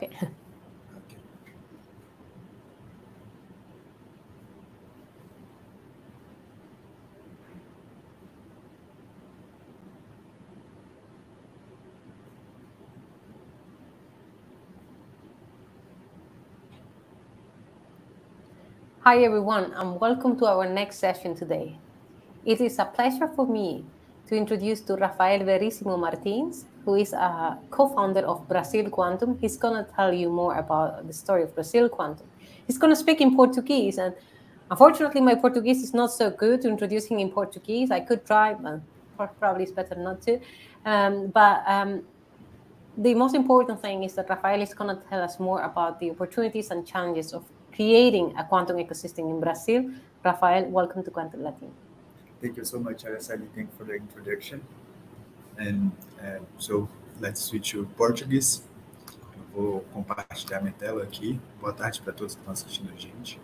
Okay. Hi everyone, and welcome to our next session today. It is a pleasure for me to introduce to Rafael Verissimo Martins, who is a co-founder of Brazil Quantum. He's going to tell you more about the story of Brazil Quantum. He's going to speak in Portuguese, and unfortunately my Portuguese is not so good to introduce him in Portuguese. I could try, but probably it's better not to. The most important thing is that Rafael is going to tell us more about the opportunities and challenges of creating a quantum ecosystem in Brazil. Rafael, welcome to Quantum Latin. Thank you so much, Araceli. Thank you for the introduction. And so let's switch to Portuguese. Eu vou compartilhar minha tela aqui. Boa tarde para todos que estão assistindo a gente.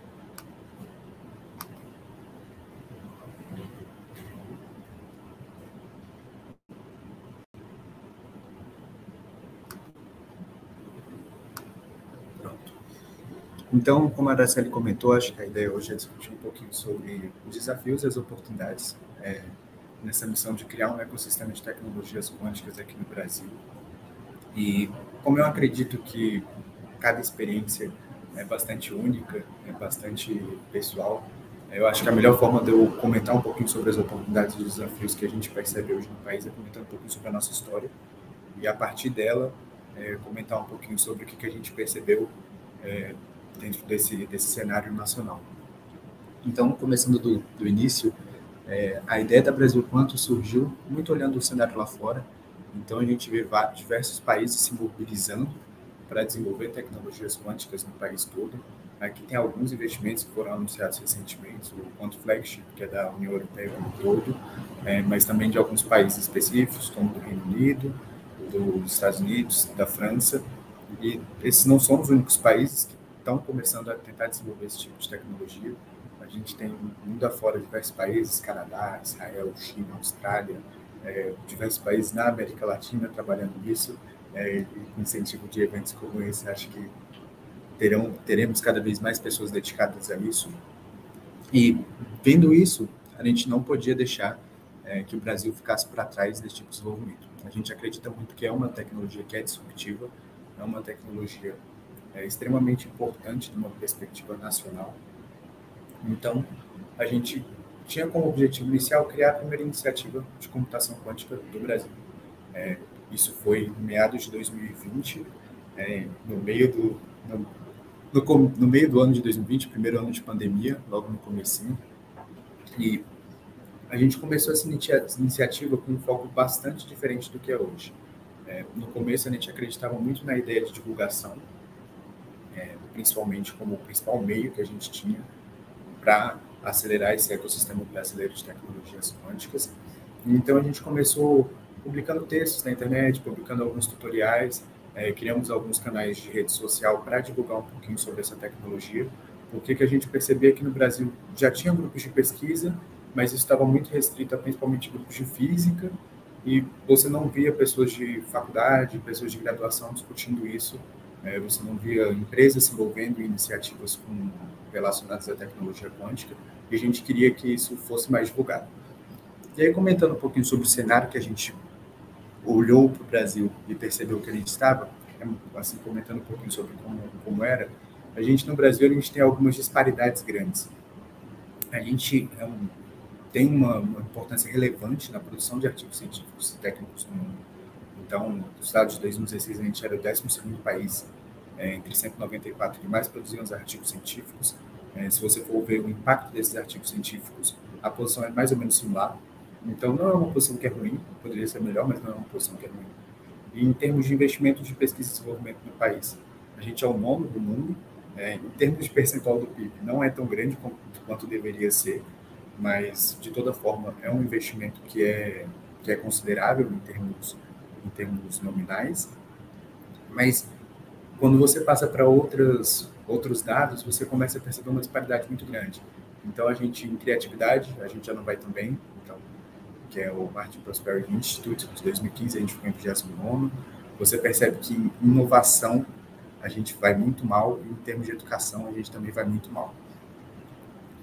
Então, como a Araceli comentou, acho que a ideia hoje é discutir um pouquinho sobre os desafios e as oportunidades nessa missão de criar um ecossistema de tecnologias quânticas aqui no Brasil. E como eu acredito que cada experiência é bastante única, é bastante pessoal, eu acho que a melhor forma de eu comentar um pouquinho sobre as oportunidades e os desafios que a gente percebe hoje no país é comentando um pouquinho sobre a nossa história e, a partir dela, comentar um pouquinho sobre o que a gente percebeu dentro desse cenário nacional. Então, começando do início, a ideia da Brasil Quantum surgiu muito olhando o cenário lá fora. Então, a gente vê diversos países se mobilizando para desenvolver tecnologias quânticas no país todo. Aqui tem alguns investimentos que foram anunciados recentemente, o Quantum Flagship, que é da União Europeia como um todo, mas também de alguns países específicos, como do Reino Unido, dos Estados Unidos, da França. E esses não são os únicos países que estão começando a tentar desenvolver esse tipo de tecnologia. A gente tem mundo afora diversos países, Canadá, Israel, China, Austrália, diversos países na América Latina trabalhando nisso, e com incentivo de eventos como esse, acho que teremos cada vez mais pessoas dedicadas a isso. E, vendo isso, a gente não podia deixar que o Brasil ficasse para trás desse tipo de desenvolvimento. A gente acredita muito que é uma tecnologia que é disruptiva, é uma tecnologia extremamente importante de uma perspectiva nacional. Então, a gente tinha como objetivo inicial criar a primeira iniciativa de computação quântica do Brasil. Isso foi em meados de 2020, no meio do ano de 2020, primeiro ano de pandemia, logo no comecinho. E a gente começou essa iniciativa com um foco bastante diferente do que é hoje. No começo, a gente acreditava muito na ideia de divulgação, principalmente como o principal meio que a gente tinha para acelerar esse ecossistema brasileiro de tecnologias quânticas. Então, a gente começou publicando textos na internet, publicando alguns tutoriais, criamos alguns canais de rede social para divulgar um pouquinho sobre essa tecnologia, porque que a gente percebia que no Brasil já tinha grupos de pesquisa, mas isso estava muito restrito a principalmente grupos de física, e você não via pessoas de faculdade, pessoas de graduação discutindo isso, você não via empresas se envolvendo em iniciativas relacionadas à tecnologia quântica, e a gente queria que isso fosse mais divulgado. E aí, comentando um pouquinho sobre o cenário que a gente olhou para o Brasil e percebeu que a gente estava, assim, comentando um pouquinho sobre como era, a gente no Brasil a gente tem algumas disparidades grandes. A gente tem uma importância relevante na produção de artigos científicos e técnicos no mundo. Então, nos dados de 2016, a gente era o 12º país entre 194 que mais produziam os artigos científicos. Se você for ver o impacto desses artigos científicos, a posição é mais ou menos similar. Então, não é uma posição que é ruim, poderia ser melhor, mas não é uma posição que é ruim. E em termos de investimento de pesquisa e desenvolvimento no país, a gente é o 9º do mundo. Em termos de percentual do PIB, não é tão grande quanto deveria ser, mas, de toda forma, é um investimento que é considerável em termos nominais. Mas, quando você passa para outros dados, você começa a perceber uma disparidade muito grande. Então, a gente, em criatividade, a gente já não vai tão bem, então, que é o Martin Prosperity Institute, de 2015, a gente ficou em 29º. Você percebe que em inovação, a gente vai muito mal, e em termos de educação, a gente também vai muito mal.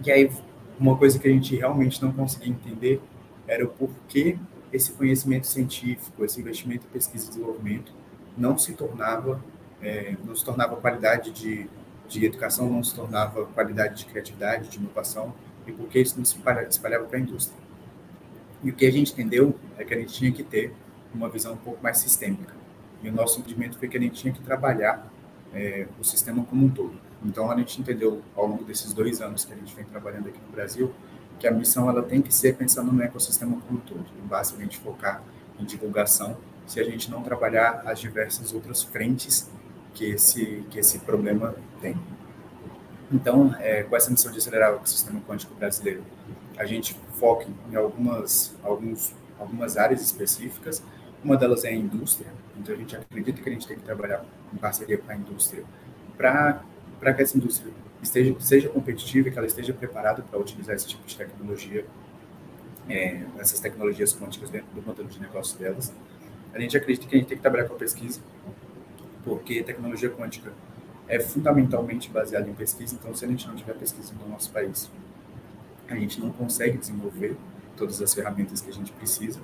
E aí, uma coisa que a gente realmente não conseguia entender era o porquê esse conhecimento científico, esse investimento em pesquisa e desenvolvimento não se tornava qualidade de educação, não se tornava qualidade de criatividade, de inovação, e porque isso não se espalhava para a indústria. E o que a gente entendeu é que a gente tinha que ter uma visão um pouco mais sistêmica. E o nosso entendimento foi que a gente tinha que trabalhar o sistema como um todo. Então, a gente entendeu, ao longo desses 2 anos que a gente vem trabalhando aqui no Brasil, que a missão ela tem que ser pensando no ecossistema como um todo. Não basta a gente focar em divulgação se a gente não trabalhar as diversas outras frentes que esse problema tem. Então, com essa missão de acelerar o ecossistema quântico brasileiro, a gente foca em algumas áreas específicas. Uma delas é a indústria. Então, a gente acredita que a gente tem que trabalhar em parceria com a indústria para que essa indústria seja competitiva e que ela esteja preparada para utilizar esse tipo de tecnologia, essas tecnologias quânticas dentro do modelo de negócio delas. A gente acredita que a gente tem que trabalhar com a pesquisa, porque tecnologia quântica é fundamentalmente baseada em pesquisa. Então, se a gente não tiver pesquisa no nosso país, a gente não consegue desenvolver todas as ferramentas que a gente precisa.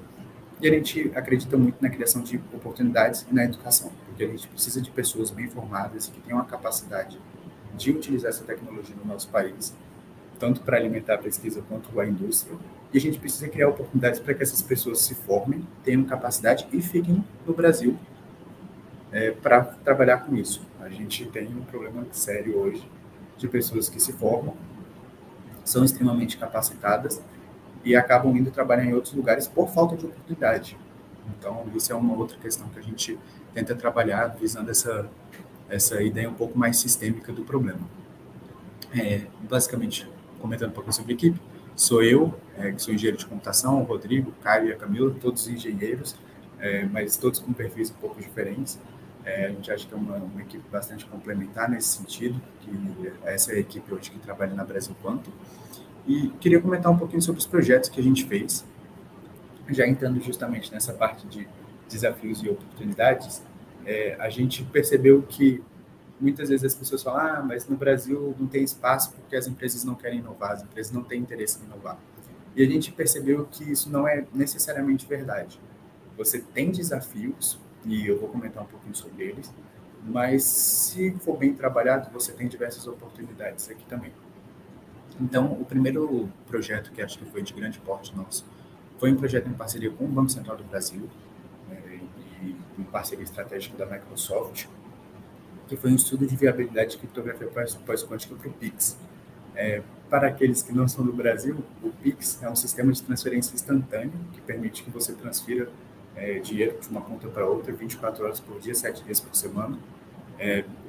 E a gente acredita muito na criação de oportunidades e na educação, porque a gente precisa de pessoas bem formadas e que tenham a capacidade de utilizar essa tecnologia no nosso país, tanto para alimentar a pesquisa quanto a indústria. E a gente precisa criar oportunidades para que essas pessoas se formem, tenham capacidade e fiquem no Brasil para trabalhar com isso. A gente tem um problema sério hoje de pessoas que se formam, são extremamente capacitadas e acabam indo trabalhar em outros lugares por falta de oportunidade. Então, isso é uma outra questão que a gente tenta trabalhar, visando essa ideia um pouco mais sistêmica do problema. Basicamente, comentando um pouco sobre a equipe, sou eu, que sou engenheiro de computação, o Rodrigo, o Caio e a Camila, todos engenheiros, mas todos com perfis um pouco diferentes. A gente acha que é uma equipe bastante complementar nesse sentido, que essa é a equipe hoje que trabalha na Brasil Quantum. E queria comentar um pouquinho sobre os projetos que a gente fez, já entrando justamente nessa parte de desafios e oportunidades. A gente percebeu que muitas vezes as pessoas falam, mas no Brasil não tem espaço porque as empresas não querem inovar, as empresas não têm interesse em inovar. E a gente percebeu que isso não é necessariamente verdade. Você tem desafios, e eu vou comentar um pouquinho sobre eles, mas se for bem trabalhado, você tem diversas oportunidades aqui também. Então, o primeiro projeto, que acho que foi de grande porte nosso, foi um projeto em parceria com o Banco Central do Brasil, e em parceria estratégica da Microsoft, que foi um estudo de viabilidade de criptografia pós-quântica para o PIX. Para aqueles que não são do Brasil, o PIX é um sistema de transferência instantâneo que permite que você transfira dinheiro de uma conta para outra 24 horas por dia, 7 dias por semana.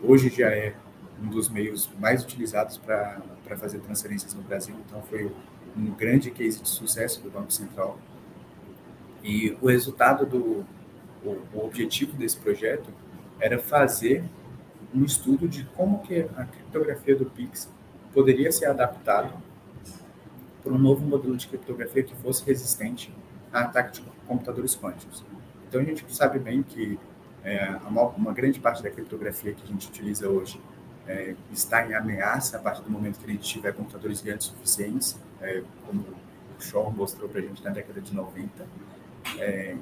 Hoje já é um dos meios mais utilizados para fazer transferências no Brasil, então foi um grande case de sucesso do Banco Central. E o resultado o objetivo desse projeto era fazer um estudo de como que a criptografia do PIX poderia ser adaptada para um novo modelo de criptografia que fosse resistente a ataque de computadores quânticos. Então, a gente sabe bem que uma grande parte da criptografia que a gente utiliza hoje está em ameaça a partir do momento que a gente tiver computadores grandes suficientes, como o Shor mostrou para a gente na década de 90.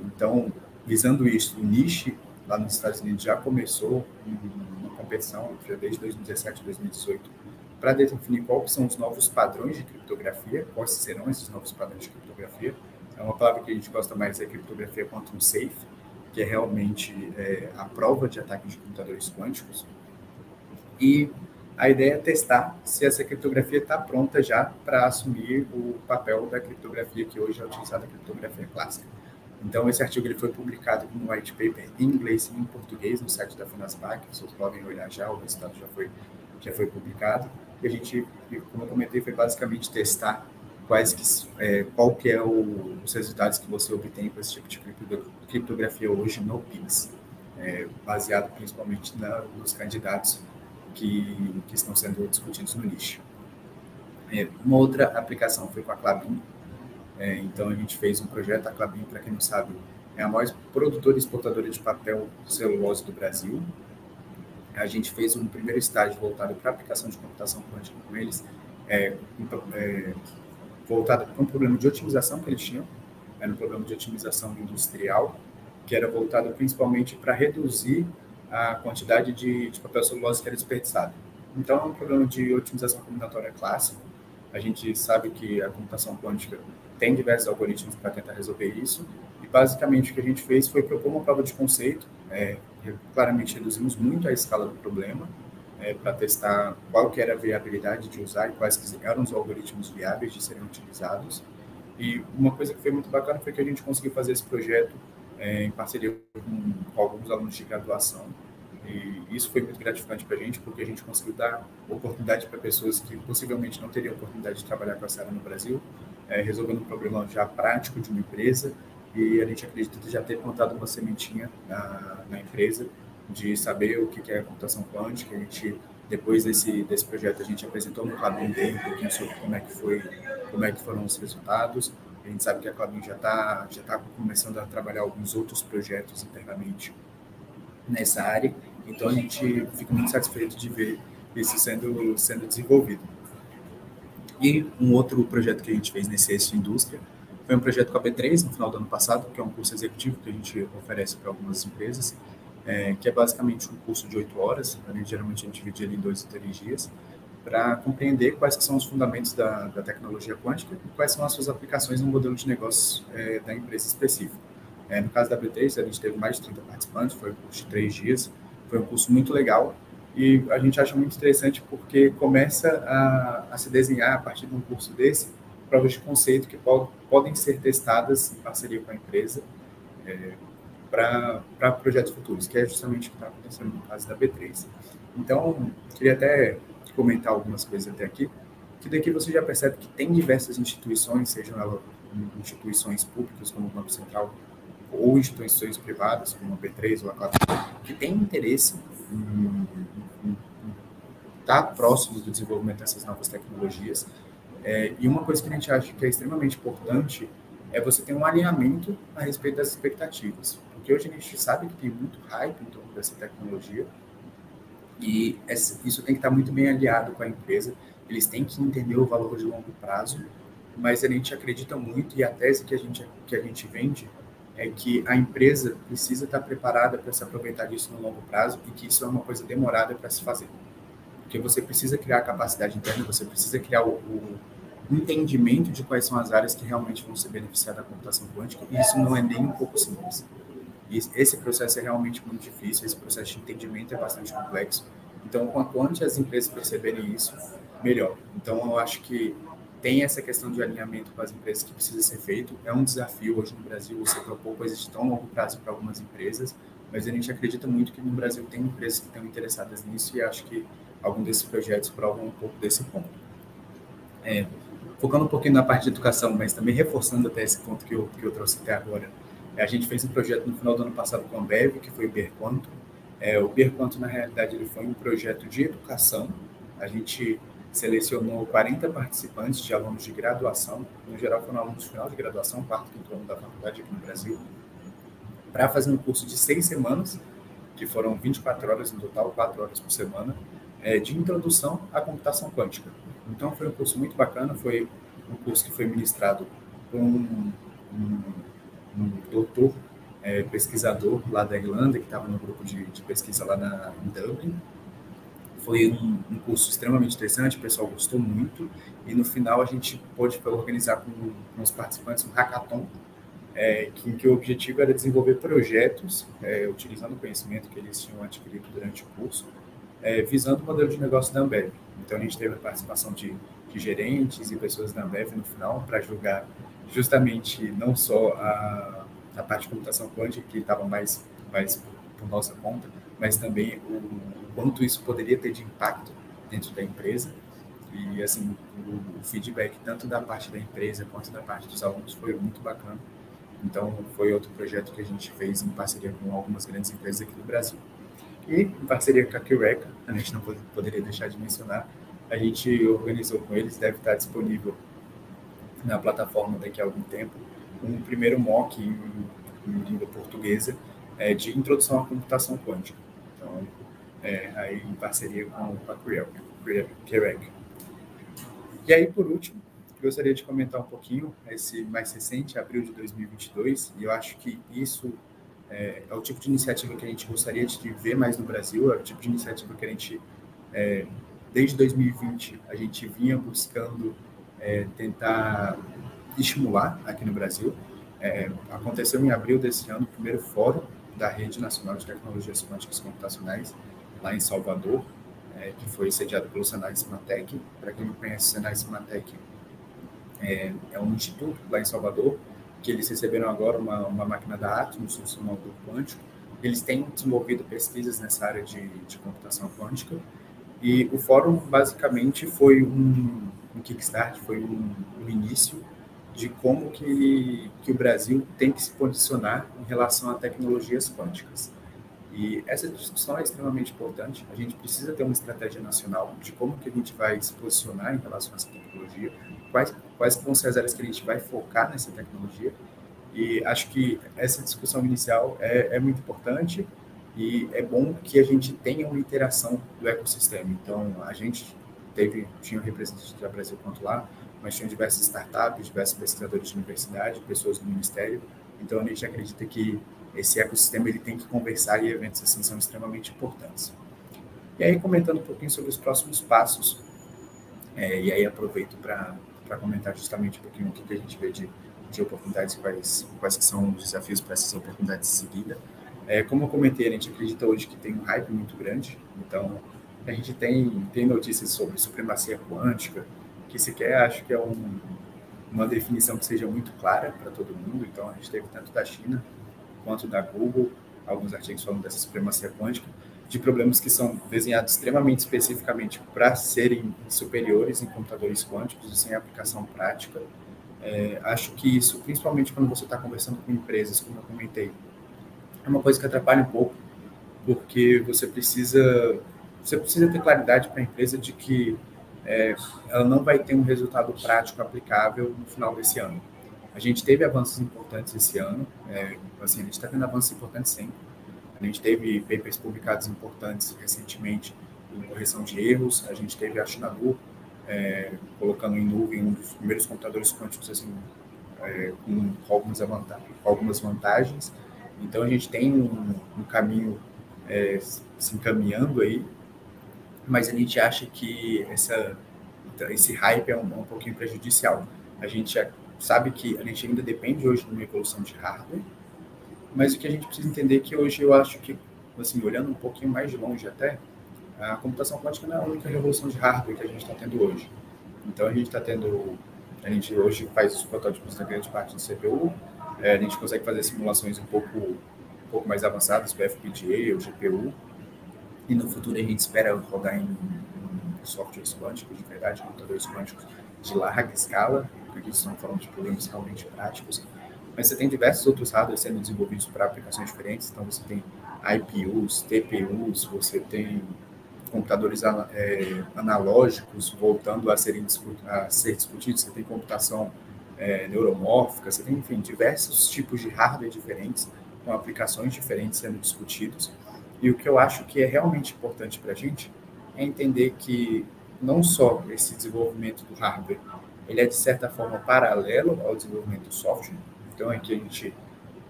Então, visando isso, o NIST, lá nos Estados Unidos, já começou uma competição desde 2017 e 2018 para definir quais são os novos padrões de criptografia, quais serão esses novos padrões de criptografia. Uma palavra que a gente gosta mais é criptografia quantum safe, que é realmente a prova de ataque de computadores quânticos. E a ideia é testar se essa criptografia está pronta já para assumir o papel da criptografia que hoje é utilizada, a criptografia clássica. Então, esse artigo ele foi publicado como white paper em inglês e em português no site da Funasbac, vocês podem olhar já, o resultado já foi publicado. E a gente, como eu comentei, foi basicamente testar qual que é os resultados que você obtém com esse tipo de criptografia hoje no PIX, baseado principalmente nos candidatos que estão sendo discutidos no nicho. Uma outra aplicação foi com a Klabin. Então, a gente fez um projeto. A Klabin, para quem não sabe, é a maior produtora e exportadora de papel celulose do Brasil. A gente fez um primeiro estágio voltado para a aplicação de computação quântica com eles, voltado para um problema de otimização que eles tinham, era um problema de otimização industrial, que era voltado principalmente para reduzir a quantidade de papel celulose que era desperdiçado. Então, é um problema de otimização combinatória clássico. A gente sabe que a computação quântica tem diversos algoritmos para tentar resolver isso, e basicamente o que a gente fez foi propor uma prova de conceito. Claramente reduzimos muito a escala do problema, para testar qual que era a viabilidade de usar e quais eram os algoritmos viáveis de serem utilizados. E uma coisa que foi muito bacana foi que a gente conseguiu fazer esse projeto em parceria com alguns alunos de graduação. E isso foi muito gratificante para a gente, porque a gente conseguiu dar oportunidade para pessoas que possivelmente não teriam oportunidade de trabalhar com essa área no Brasil, resolvendo um problema já prático de uma empresa. E a gente acredita já ter plantado uma sementinha na empresa de saber o que é a computação quântica. A gente, depois desse projeto, a gente apresentou no Klabin Day um pouquinho sobre como é que foram os resultados. A gente sabe que a Klabin já tá começando a trabalhar alguns outros projetos internamente nessa área. Então, a gente fica muito satisfeito de ver isso sendo desenvolvido. E um outro projeto que a gente fez nesse eixo indústria foi um projeto com a B3 no final do ano passado, que é um curso executivo que a gente oferece para algumas empresas, que é basicamente um curso de 8 horas, geralmente a gente divide ele em 2 ou 3 dias, para compreender quais que são os fundamentos da tecnologia quântica e quais são as suas aplicações no modelo de negócio da empresa específica. No caso da B3, a gente teve mais de 30 participantes, foi um curso de 3 dias, foi um curso muito legal, e a gente acha muito interessante porque começa a se desenhar, a partir de um curso desse, provas de conceito que podem ser testadas em parceria com a empresa para projetos futuros, que é justamente o que está acontecendo no caso da B3. Então, queria até comentar algumas coisas até aqui, que daqui você já percebe que tem diversas instituições, sejam elas instituições públicas, como o Banco Central, ou instituições privadas, como a B3 ou a Claro, que têm interesse em estar próximos do desenvolvimento dessas novas tecnologias. E uma coisa que a gente acha que é extremamente importante é você ter um alinhamento a respeito das expectativas. Porque hoje a gente sabe que tem muito hype em torno dessa tecnologia e isso tem que estar muito bem alinhado com a empresa. Eles têm que entender o valor de longo prazo, mas a gente acredita muito, e a tese que a gente vende é que a empresa precisa estar preparada para se aproveitar disso no longo prazo e que isso é uma coisa demorada para se fazer. Porque você precisa criar a capacidade interna, você precisa criar o entendimento de quais são as áreas que realmente vão se beneficiar da computação quântica, e isso não é nem um pouco simples. E esse processo é realmente muito difícil, esse processo de entendimento é bastante complexo. Então, quanto antes as empresas perceberem isso, melhor. Então, eu acho que tem essa questão de alinhamento com as empresas que precisa ser feito. É um desafio hoje no Brasil você propor coisas de tão longo prazo para algumas empresas, mas a gente acredita muito que no Brasil tem empresas que estão interessadas nisso, e acho que algum desses projetos provam um pouco desse ponto. Focando um pouquinho na parte de educação, mas também reforçando até esse ponto que eu trouxe até agora, a gente fez um projeto no final do ano passado com a Ambev, que foi o BerQuanto. O BerQuanto, na realidade, ele foi um projeto de educação. A gente selecionou 40 participantes de alunos de graduação, no geral foram alunos de final de graduação, quarto e quinto ano da faculdade aqui no Brasil, para fazer um curso de 6 semanas, que foram 24 horas no total, 4 horas por semana, de introdução à computação quântica. Então, foi um curso muito bacana, foi um curso que foi ministrado por um doutor pesquisador lá da Irlanda, que estava no grupo de pesquisa lá em Dublin. Foi um curso extremamente interessante, o pessoal gostou muito, e no final a gente pôde organizar com os participantes um hackathon, em que o objetivo era desenvolver projetos, utilizando o conhecimento que eles tinham adquirido durante o curso, visando o modelo de negócio da Ambev. Então, a gente teve a participação de gerentes e pessoas da Ambev no final, para julgar justamente não só a parte de computação quântica, que estava mais por nossa conta, mas também o quanto isso poderia ter de impacto dentro da empresa. E, assim, o feedback tanto da parte da empresa quanto da parte dos alunos foi muito bacana. Então, foi outro projeto que a gente fez em parceria com algumas grandes empresas aqui do Brasil. E, em parceria com a Qreca, a gente não poderia deixar de mencionar, a gente organizou com eles, deve estar disponível na plataforma daqui a algum tempo, um primeiro mock em língua portuguesa de introdução à computação quântica. Então, aí em parceria com a Craig. E aí, por último, gostaria de comentar um pouquinho esse mais recente, abril de 2022, e eu acho que isso é o tipo de iniciativa que a gente gostaria de ver mais no Brasil, é o tipo de iniciativa que a gente, desde 2020, a gente vinha buscando tentar estimular aqui no Brasil. Aconteceu em abril desse ano o primeiro fórum da Rede Nacional de Tecnologias Quânticas Computacionais, lá em Salvador, que foi sediado pelo Senai Cimatec. Para quem não conhece, o Senai Cimatec é um instituto lá em Salvador, que eles receberam agora uma máquina da Atmos, um simulador quântico. Eles têm desenvolvido pesquisas nessa área de computação quântica, e o fórum basicamente foi um kickstart, foi um início de como que o Brasil tem que se posicionar em relação a tecnologias quânticas. E essa discussão é extremamente importante. A gente precisa ter uma estratégia nacional de como que a gente vai se posicionar em relação a essa tecnologia, quais vão ser as áreas que a gente vai focar nessa tecnologia. E acho que essa discussão inicial é muito importante, e é bom que a gente tenha uma interação do ecossistema. Então, a gente tinha representantes da Brasil quanto lá, mas tinham diversas startups, diversos pesquisadores de universidade, pessoas do ministério. Então, a gente acredita que esse ecossistema ele tem que conversar, e eventos assim são extremamente importantes. E aí, comentando um pouquinho sobre os próximos passos, e aí aproveito para comentar justamente um pouquinho o que a gente vê de oportunidades, quais que são os desafios para essas oportunidades de seguida. Como eu comentei, a gente acredita hoje que tem um hype muito grande, então a gente tem notícias sobre supremacia quântica, que sequer acho que é uma definição que seja muito clara para todo mundo. Então a gente teve tanto da China quanto da Google alguns artigos falando dessa supremacia quântica, de problemas que são desenhados extremamente especificamente para serem superiores em computadores quânticos e sem aplicação prática. Acho que isso, principalmente quando você está conversando com empresas, como eu comentei, é uma coisa que atrapalha um pouco, porque você precisa ter claridade para a empresa de que ela não vai ter um resultado prático aplicável no final desse ano. A gente teve avanços importantes esse ano, assim, a gente está tendo avanços importantes sempre. A gente teve papers publicados importantes recentemente em correção de erros. A gente teve a Xinadu colocando em nuvem um dos primeiros computadores quânticos assim, com algumas vantagens. Então, a gente tem um caminho se encaminhando aí, mas a gente acha que esse hype é um pouquinho prejudicial. A gente sabe que a gente ainda depende hoje de uma evolução de hardware, mas o que a gente precisa entender é que hoje eu acho que, assim, olhando um pouquinho mais de longe até, a computação quântica não é a única revolução de hardware que a gente está tendo hoje. Então, a gente hoje faz os protótipos da grande parte do CPU, a gente consegue fazer simulações um pouco mais avançadas com o FPGA ou GPU, e no futuro a gente espera rodar em softwares quânticos de verdade, computadores quânticos de larga escala, porque estamos falando de problemas realmente práticos. Mas você tem diversos outros hardwares sendo desenvolvidos para aplicações diferentes. Então, você tem IPUs, TPUs, você tem computadores analógicos voltando a ser discutidos, você tem computação neuromórfica, você tem, enfim, diversos tipos de hardware diferentes, com aplicações diferentes sendo discutidos. E o que eu acho que é realmente importante para a gente é entender que não só esse desenvolvimento do hardware, ele é, de certa forma, paralelo ao desenvolvimento do software. Então, aqui a gente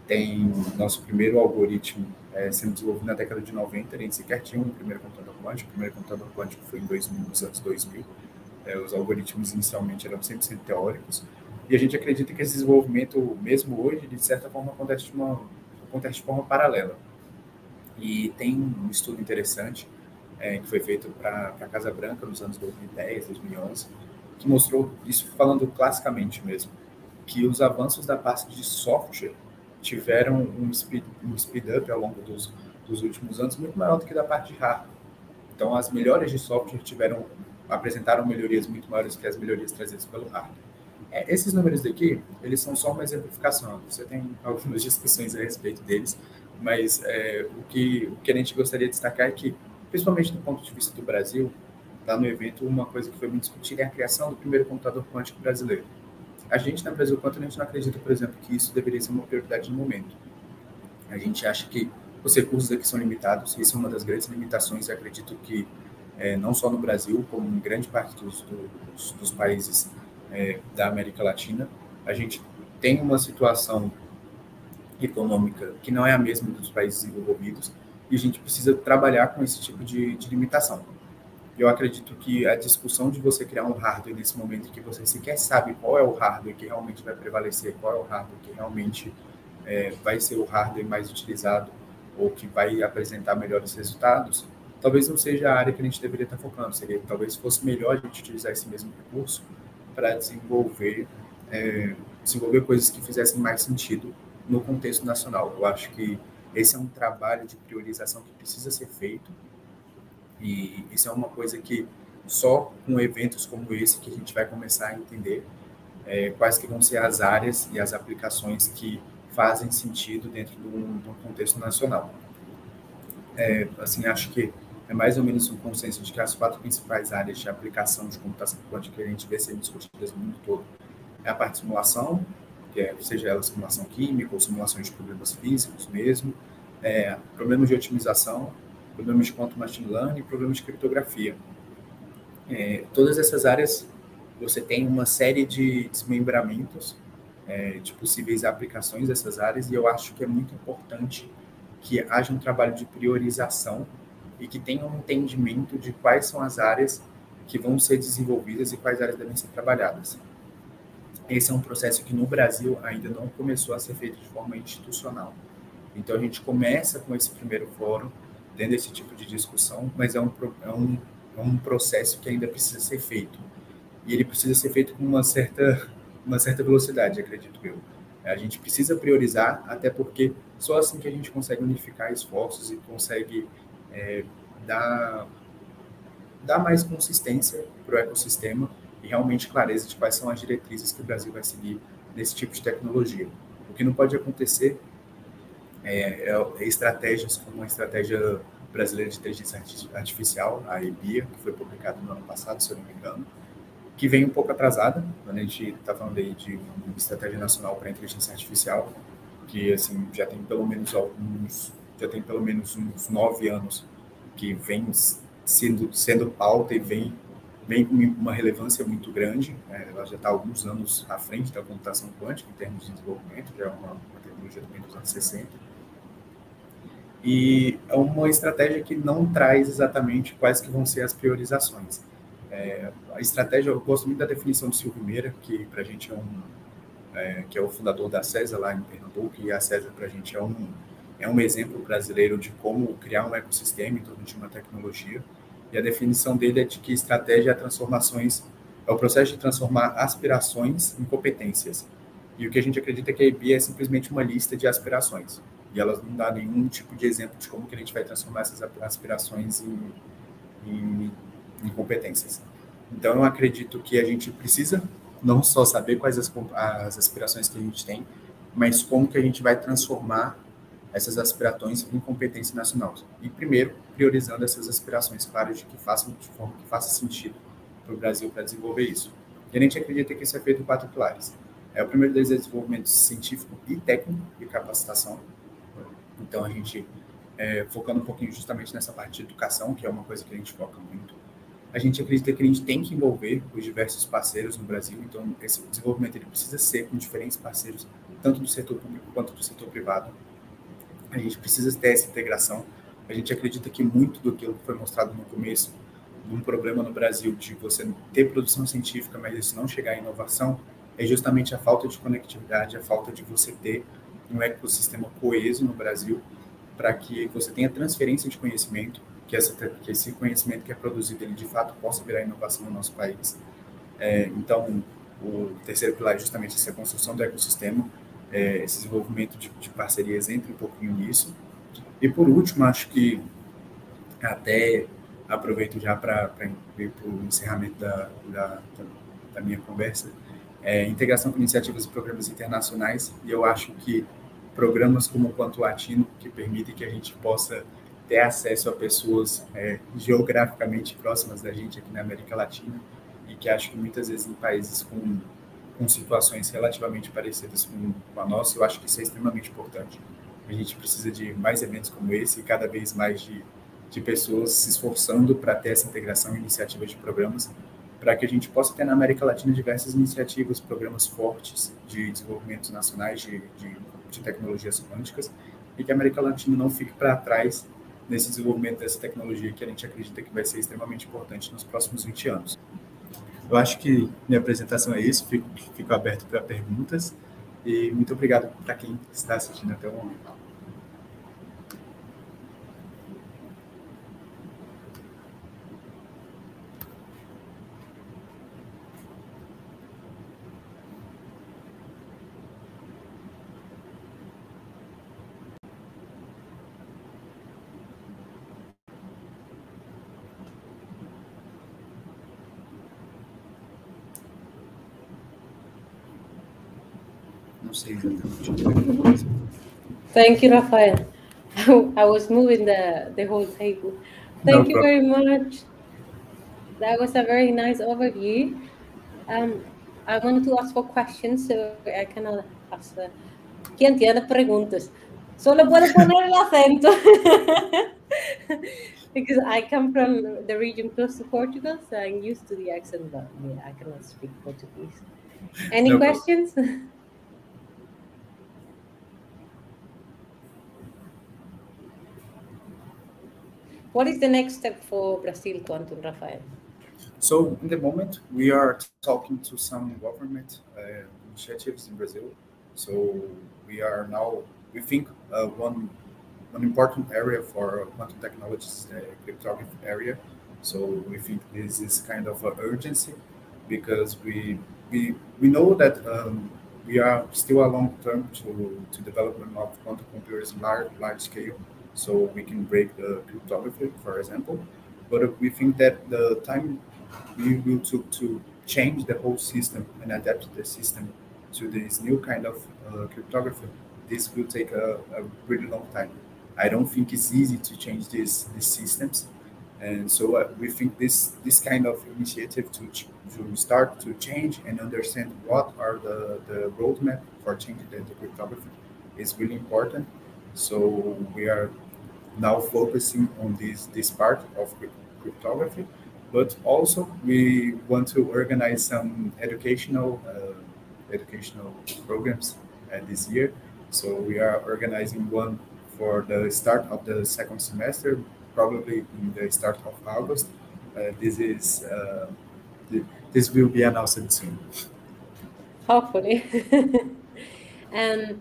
tem nosso primeiro algoritmo sendo desenvolvido na década de 90, a gente sequer tinha um primeiro computador quântico. O primeiro computador quântico foi nos anos 2000. Os algoritmos inicialmente eram 100% teóricos, e a gente acredita que esse desenvolvimento, mesmo hoje, de certa forma, acontece de forma paralela. E tem um estudo interessante que foi feito para a Casa Branca nos anos 2010, 2011, que mostrou isso, falando classicamente mesmo, que os avanços da parte de software tiveram um speed-up ao longo dos últimos anos muito maior do que da parte de hardware. Então, as melhorias de software apresentaram melhorias muito maiores que as melhorias trazidas pelo hardware. Esses números daqui, eles são só uma exemplificação. Você tem algumas discussões a respeito deles, mas o que a gente gostaria de destacar é que, principalmente do ponto de vista do Brasil, lá no evento, uma coisa que foi muito discutida é a criação do primeiro computador quântico brasileiro. A gente, na Brasil Quantum, a gente não acredita, por exemplo, que isso deveria ser uma prioridade no momento. A gente acha que os recursos aqui são limitados, isso é uma das grandes limitações, e acredito que não só no Brasil, como em grande parte dos países da América Latina, a gente tem uma situação econômica que não é a mesma dos países desenvolvidos, e a gente precisa trabalhar com esse tipo de limitação. Eu acredito que a discussão de você criar um hardware nesse momento em que você sequer sabe qual é o hardware que realmente vai prevalecer, qual é o hardware que realmente vai ser o hardware mais utilizado ou que vai apresentar melhores resultados, talvez não seja a área que a gente deveria estar focando. Talvez fosse melhor a gente utilizar esse mesmo recurso para desenvolver coisas que fizessem mais sentido no contexto nacional. Eu acho que esse é um trabalho de priorização que precisa ser feito, e isso é uma coisa que só com eventos como esse que a gente vai começar a entender quais que vão ser as áreas e as aplicações que fazem sentido dentro do contexto nacional. Assim, acho que é mais ou menos um consenso de que as 4 principais áreas de aplicação de computação quântica que a gente vê sendo discutidas no mundo todo é a parte de simulação, seja ela simulação química ou simulação de problemas físicos mesmo, problemas de otimização, problemas de quantum machine learning e problemas de criptografia. Todas essas áreas, você tem uma série de desmembramentos de possíveis aplicações dessas áreas, e eu acho que é muito importante que haja um trabalho de priorização e que tenha um entendimento de quais são as áreas que vão ser desenvolvidas e quais áreas devem ser trabalhadas. Esse é um processo que no Brasil ainda não começou a ser feito de forma institucional. Então a gente começa com esse primeiro fórum, tendo esse tipo de discussão, mas é um processo que ainda precisa ser feito. E ele precisa ser feito com uma certa velocidade, acredito eu. A gente precisa priorizar, até porque só assim que a gente consegue unificar esforços e consegue dar mais consistência para o ecossistema e realmente clareza de quais são as diretrizes que o Brasil vai seguir nesse tipo de tecnologia. O que não pode acontecer estratégias como a Estratégia Brasileira de Inteligência Artificial, a EBIA, que foi publicada no ano passado, se eu não me engano, que vem um pouco atrasada, quando a gente está falando aí de uma Estratégia Nacional para a Inteligência Artificial, que assim, já tem pelo menos uns 9 anos que vem sendo pauta e vem com uma relevância muito grande. Ela já está há alguns anos à frente da computação quântica em termos de desenvolvimento, já é uma tecnologia também dos anos 60. E é uma estratégia que não traz exatamente quais que vão ser as priorizações. A estratégia, eu gosto muito da definição do Silvio Meira, que para a gente que é o fundador da CESA lá em Pernambuco, e a CESA para a gente é um exemplo brasileiro de como criar um ecossistema em torno de uma tecnologia. E a definição dele é de que estratégia é o processo de transformar aspirações em competências. E o que a gente acredita é que a EBIA é simplesmente uma lista de aspirações. E elas não dão nenhum tipo de exemplo de como que a gente vai transformar essas aspirações em competências. Então, eu acredito que a gente precisa não só saber quais as aspirações que a gente tem, mas como que a gente vai transformar essas aspirações em competência nacional. E, primeiro, priorizando essas aspirações, claro, de forma que faça sentido para o Brasil para desenvolver isso. E a gente acredita que isso é feito em 4 pilares. O primeiro deles é desenvolvimento científico e técnico e capacitação. Então, a gente, focando um pouquinho justamente nessa parte de educação, que é uma coisa que a gente foca muito, a gente acredita que a gente tem que envolver os diversos parceiros no Brasil. Então, esse desenvolvimento ele precisa ser com diferentes parceiros, tanto do setor público quanto do setor privado. A gente precisa ter essa integração. A gente acredita que muito do que foi mostrado no começo, um problema no Brasil de você ter produção científica, mas isso não chegar à inovação, é justamente a falta de conectividade, a falta de você ter um ecossistema coeso no Brasil para que você tenha transferência de conhecimento, que esse conhecimento que é produzido, ele de fato possa virar inovação no nosso país. Então, o terceiro pilar é justamente essa construção do ecossistema, esse desenvolvimento de parcerias entra um pouquinho nisso. E, por último, acho que até aproveito já para ir para o encerramento da minha conversa, integração com iniciativas e programas internacionais, e eu acho que programas como o Quantum Latino, que permitem que a gente possa ter acesso a pessoas geograficamente próximas da gente aqui na América Latina, e que acho que muitas vezes em países com situações relativamente parecidas com a nossa, eu acho que isso é extremamente importante. A gente precisa de mais eventos como esse e cada vez mais de pessoas se esforçando para ter essa integração e iniciativas de programas, para que a gente possa ter na América Latina diversas iniciativas, programas fortes de desenvolvimento nacionais de tecnologias quânticas, e que a América Latina não fique para trás nesse desenvolvimento dessa tecnologia que a gente acredita que vai ser extremamente importante nos próximos 20 anos. Eu acho que minha apresentação é isso, fico aberto para perguntas, e muito obrigado para quem está assistindo até o momento. Não sei exatamente. Thank you, Rafael. I was moving the whole table. Thank you very much. That was a very nice overview. I wanted to ask for questions, so I cannot ask the... ¿Quién tiene preguntas? Solo puedo poner el acento. Because I come from the region close to Portugal, so I'm used to the accent, but yeah, I cannot speak Portuguese. Any questions? What is the next step for Brazil Quantum, Rafael? So in the moment, we are talking to some government initiatives in Brazil. So we think one important area for quantum technology is the cryptography area. So we think this is kind of an urgency because we know that we are still a long term to development of quantum computers in large scale, so we can break the cryptography, for example. But we think that the time we will took to change the whole system and adapt the system to this new kind of cryptography, this will take a really long time. I don't think it's easy to change these systems, and so we think this kind of initiative to start to change and understand what are the roadmap for changing the cryptography is really important. So we are now focusing on this part of cryptography, but also we want to organize some educational programs this year. So we are organizing one for the start of the second semester, probably in the start of August. This will be announced soon. Hopefully. And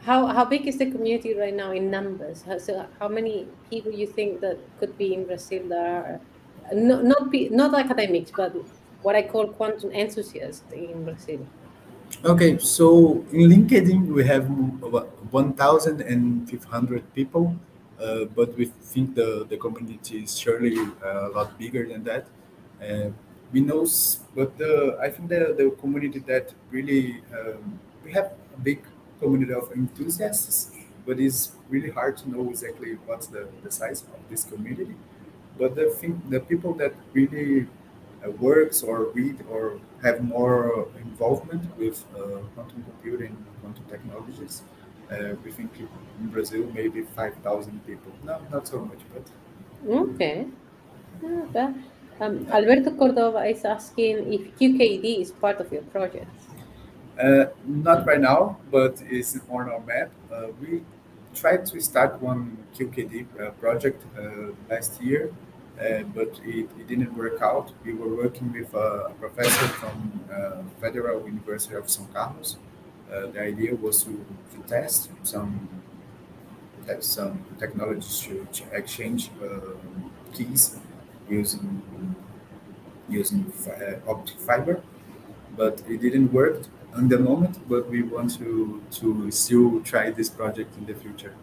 how big is the community right now in numbers? So how many people you think that could be in Brazil that are not academics, but what I call quantum enthusiasts in Brazil? Okay, so in LinkedIn we have 1,500 people, but we think the community is surely a lot bigger than that. We know, but I think the community that really we have a big community of enthusiasts, but it's really hard to know exactly what's the size of this community. But the people that really works or read or have more involvement with quantum computing, quantum technologies, we think in Brazil maybe 5,000 people. No, not so much, but okay. Alberto Cordova is asking if QKD is part of your project. Not right now, but it's on our map. We tried to start one QKD project last year, but it didn't work out. We were working with a professor from Federal University of São Carlos. The idea was to test some technologies to exchange keys using optic fiber, but it didn't work in the moment. But we want to still try this project in the future.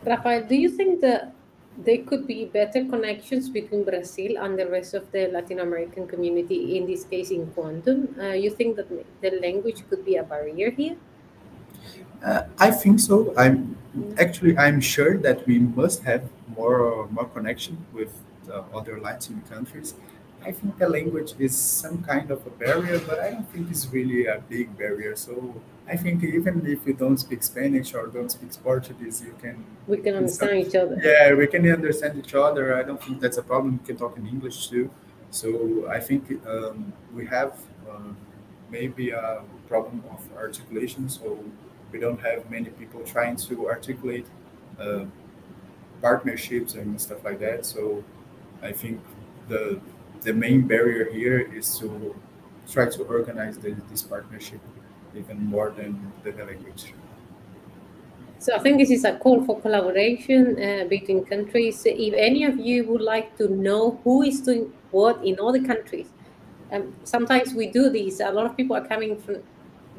Rafael, do you think that there could be better connections between Brazil and the rest of the Latin American community, in this case in quantum? You think that the language could be a barrier here? I think so. I'm sure that we must have more connection with other Latin countries. I think the language is some kind of a barrier, but I don't think it's really a big barrier. So I think even if you don't speak Spanish or don't speak Portuguese, you can. We can understand each other. Yeah, we can understand each other. I don't think that's a problem. We can talk in English too. So I think we have maybe a problem of articulation. So we don't have many people trying to articulate uh, partnerships and stuff like that. So I think the the main barrier here is to try to organize this partnership even more than the language. So I think this is a call for collaboration between countries. If any of you would like to know who is doing what in other countries, sometimes we do this. A lot of people are coming from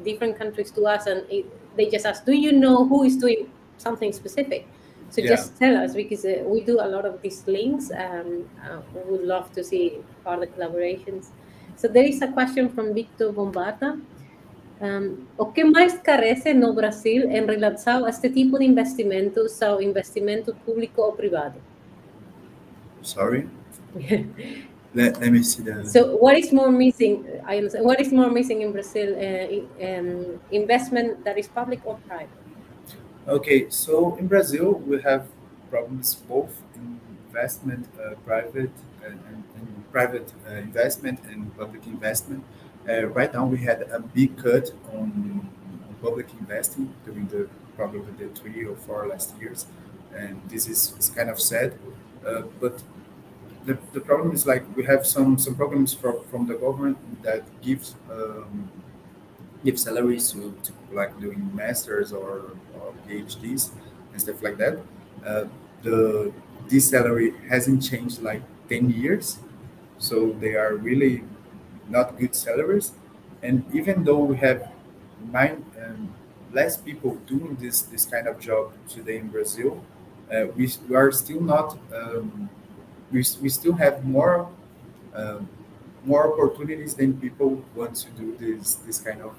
different countries to us, and they just ask, "Do you know who is doing something specific?" So Yeah. just tell us, because we do a lot of these links. We would love to see further collaborations. So there is a question from Victor Bombarda. O que mais carece no Brasil em relação a este tipo de investimentos, são investimento público ou privado? Sorry. Let me see that. So what is more missing? I understand. What is more missing in Brazil? Investment that is public or private? Okay, so in Brazil we have problems both in investment, private and private investment and public investment. Right now we had a big cut on public investing during the probably the 3 or 4 last years, and this is kind of sad. But the problem is like we have some programs from the government that give salaries to like doing masters or PhDs and stuff like that. Uh, the this salary hasn't changed like 10 years, so they are really not good salaries. And even though we have less people doing this kind of job today in Brazil, we are still not we still have um, more opportunities than people want to do this kind of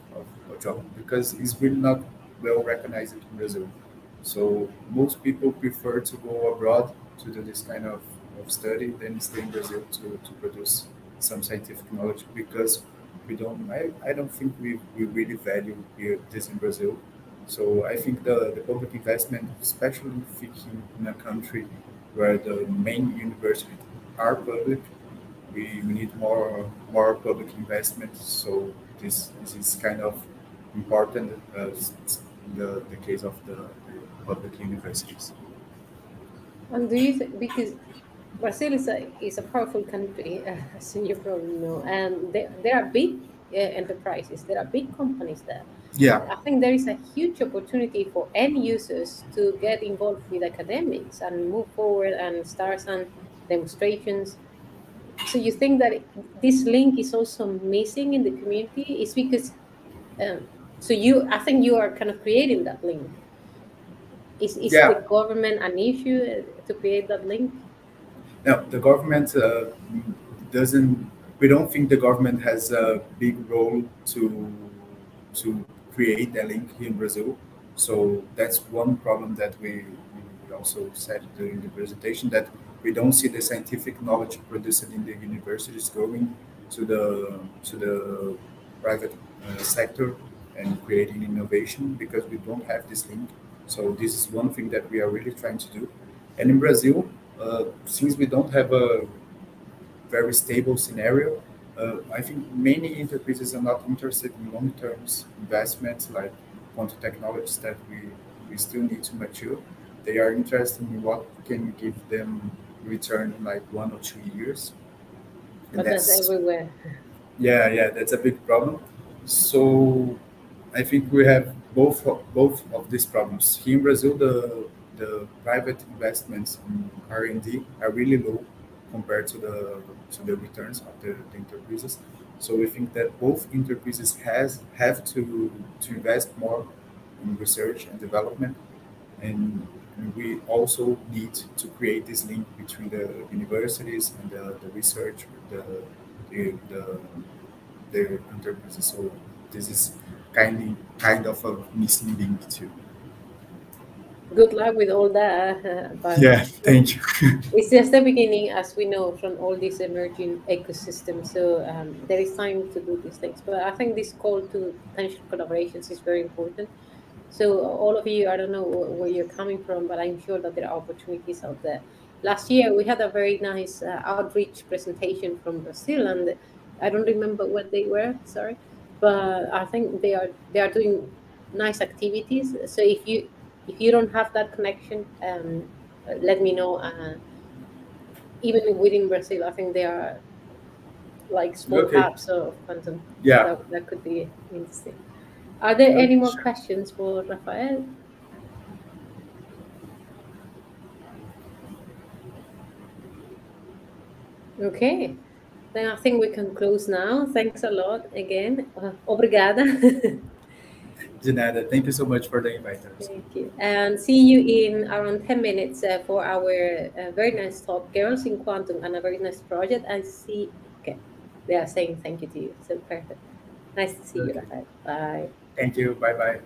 job because it's really not well recognized in Brazil. So most people prefer to go abroad to do this kind of study than stay in Brazil to produce some scientific knowledge because I don't think we really value here this in Brazil. So I think the public investment, especially thinking in a country where the main universities are public, we need more public investment. So this is kind of important in the case of the public universities. And do you because Brazil is a powerful country, as you probably know, and there are big enterprises, there are big companies there. Yeah, I think there is a huge opportunity for end users to get involved with academics and move forward and start some demonstrations. So you think that this link is also missing in the community? It's because I think you are kind of creating that link. Is yeah. the government an issue to create that link? No, the government doesn't. We don't think the government has a big role to create a link here in Brazil. So that's one problem that we also said during the presentation that we don't see the scientific knowledge produced in the universities going to the private sector and creating innovation because we don't have this link. So this is one thing that we are really trying to do. And in Brazil, since we don't have a very stable scenario, I think many enterprises are not interested in long-term investments like quantum technologies that we still need to mature. They are interested in what can give them return in like 1 or 2 years. And But that's everywhere. yeah, that's a big problem. So I think we have both of these problems. Here in Brazil, the private investments in R&D are really low compared to the returns of the enterprises. So we think that both enterprises have to invest more in research and development, and we also need to create this link between the universities and the research, the the enterprises. So this is kind of a missing link too. Good luck with all that. But Yeah, thank you. it's just the beginning, as we know, from all these emerging ecosystems. So there is time to do these things. But I think this call to potential collaborations is very important. So all of you, I don't know where you're coming from, but I'm sure that there are opportunities out there. Last year, we had a very nice outreach presentation from Brazil, and I don't remember what they were. Sorry, but I think they are doing nice activities. So if you don't have that connection, let me know. Even within Brazil, I think there are like small Okay. hubs of quantum. Yeah. That could be interesting. Are there any more Sure. questions for Rafael? Okay, then I think we can close now. Thanks a lot again. Obrigada. De nada. Thank you so much for the invite. Thank you. And see you in around 10 minutes for our very nice talk, Girls in Quantum, and a very nice project. And see, okay, they are saying thank you to you. So perfect. Nice to see you, Okay. Rafael. Bye. Thank you. Bye bye.